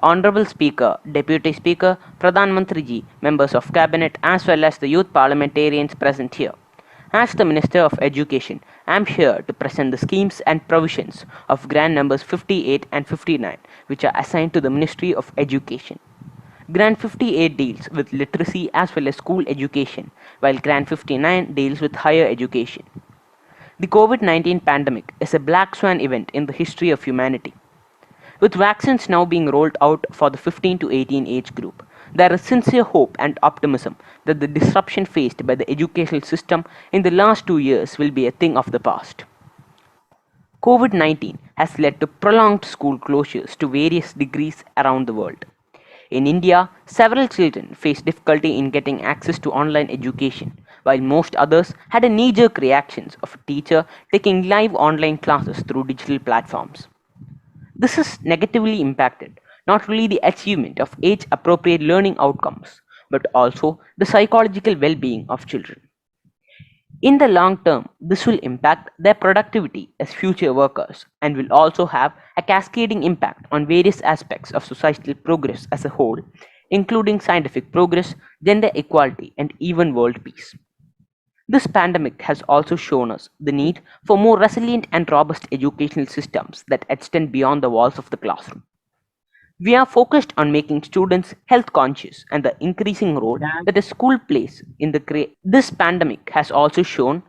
Honorable Speaker, Deputy Speaker, Pradhan Mantri ji, members of Cabinet, as well as the youth parliamentarians present here. As the Minister of Education, I am here to present the schemes and provisions of Grant numbers 58 and 59, which are assigned to the Ministry of Education. Grant 58 deals with literacy as well as school education, while Grant 59 deals with higher education. The COVID-19 pandemic is a black swan event in the history of humanity. With vaccines now being rolled out for the 15 to 18 age group, there is sincere hope and optimism that the disruption faced by the educational system in the last 2 years will be a thing of the past. COVID-19 has led to prolonged school closures to various degrees around the world. In India, several children faced difficulty in getting access to online education, while most others had a knee-jerk reactions of a teacher taking live online classes through digital platforms. This has negatively impacted not only the achievement of age-appropriate learning outcomes, but also the psychological well-being of children. In the long term, this will impact their productivity as future workers and will also have a cascading impact on various aspects of societal progress as a whole, including scientific progress, gender equality, and even world peace. This pandemic has also shown us the need for more resilient and robust educational systems that extend beyond the walls of the classroom. We are focused on making students health conscious and the increasing role that a school plays in the this pandemic has also shown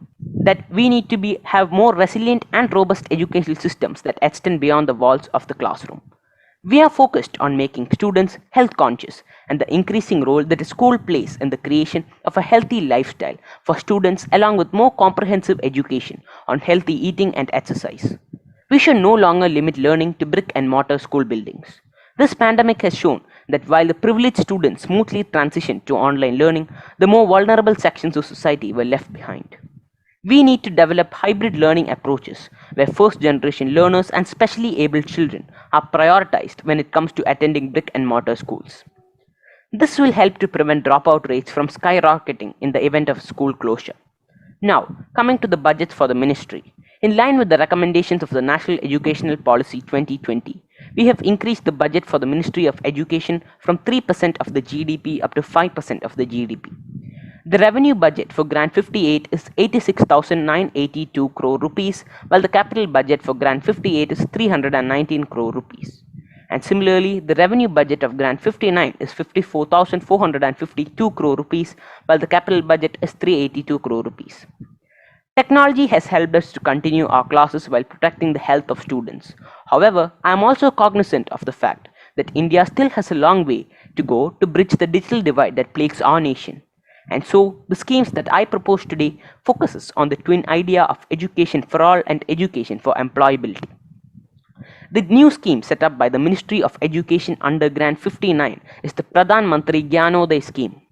that we need to have more resilient and robust educational systems that extend beyond the walls of the classroom. We are focused on making students health conscious and the increasing role that a school plays in the creation of a healthy lifestyle for students along with more comprehensive education on healthy eating and exercise. We should no longer limit learning to brick and mortar school buildings. This pandemic has shown that while the privileged students smoothly transitioned to online learning, the more vulnerable sections of society were left behind. We need to develop hybrid learning approaches where first generation learners and specially abled children are prioritized when it comes to attending brick and mortar schools. This will help to prevent dropout rates from skyrocketing in the event of school closure. Now, coming to the budgets for the ministry. In line with the recommendations of the National Educational Policy 2020, we have increased the budget for the Ministry of Education from 3% of the GDP up to 5% of the GDP. The revenue budget for Grant 58 is 86,982 crore rupees, while the capital budget for Grant 58 is 319 crore rupees. And similarly, the revenue budget of Grant 59 is 54,452 crore rupees, while the capital budget is 382 crore rupees. Technology has helped us to continue our classes while protecting the health of students. However, I am also cognizant of the fact that India still has a long way to go to bridge the digital divide that plagues our nation. And so, the schemes that I propose today focuses on the twin idea of education for all and education for employability. The new scheme set up by the Ministry of Education under Grant 59 is the Pradhan Mantri Gyanodaya scheme.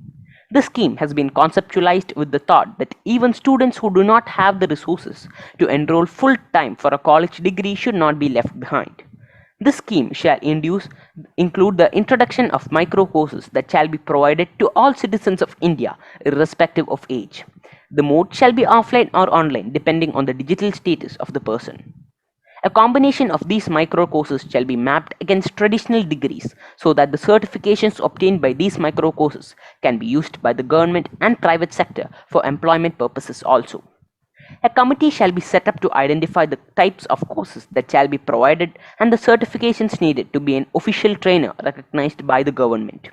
This scheme has been conceptualized with the thought that even students who do not have the resources to enroll full-time for a college degree should not be left behind. This scheme shall include the introduction of micro courses that shall be provided to all citizens of India irrespective of age. The mode shall be offline or online depending on the digital status of the person. A combination of these micro courses shall be mapped against traditional degrees so that the certifications obtained by these micro courses can be used by the government and private sector for employment purposes also. A committee shall be set up to identify the types of courses that shall be provided and the certifications needed to be an official trainer recognized by the government.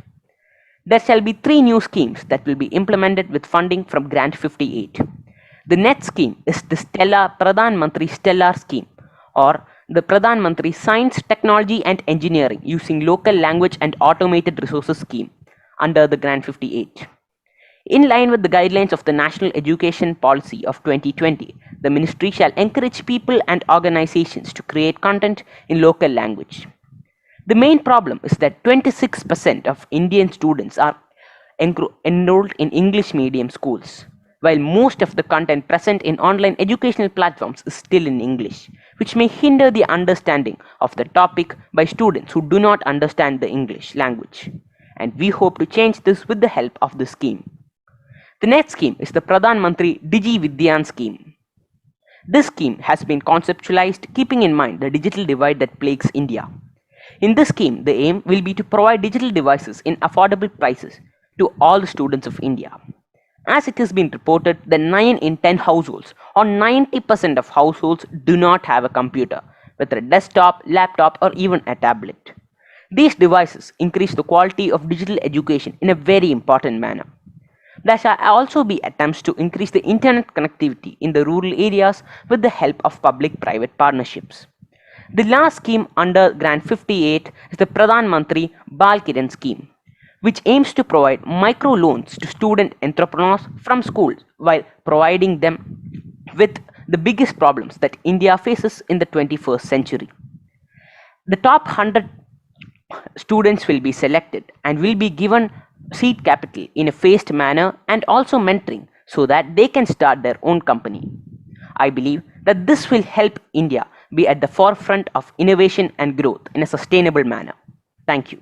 There shall be 3 new schemes that will be implemented with funding from Grant 58. The next scheme is the Pradhan Mantri Stellar scheme, or the Pradhan Mantri Science, Technology and Engineering using local language and automated resources scheme under the Grant 58. In line with the guidelines of the National Education Policy of 2020, the ministry shall encourage people and organizations to create content in local language. The main problem is that 26% of Indian students are enrolled in English medium schools, while most of the content present in online educational platforms is still in English, which may hinder the understanding of the topic by students who do not understand the English language. And we hope to change this with the help of this scheme. The next scheme is the Pradhan Mantri Digi Vidyan scheme. This scheme has been conceptualized keeping in mind the digital divide that plagues India. In this scheme, the aim will be to provide digital devices in affordable prices to all the students of India. As it has been reported that 9 in 10 households or 90% of households do not have a computer, whether a desktop, laptop, or even a tablet. These devices increase the quality of digital education in a very important manner. There shall also be attempts to increase the internet connectivity in the rural areas with the help of public-private partnerships. The last scheme under Grant 58 is the Pradhan Mantri Bal Kiran scheme, which aims to provide micro loans to student entrepreneurs from schools while providing them with the biggest problems that India faces in the 21st century. The top 100 students will be selected and will be given seed capital in a phased manner and also mentoring so that they can start their own company. I believe that this will help India be at the forefront of innovation and growth in a sustainable manner. Thank you.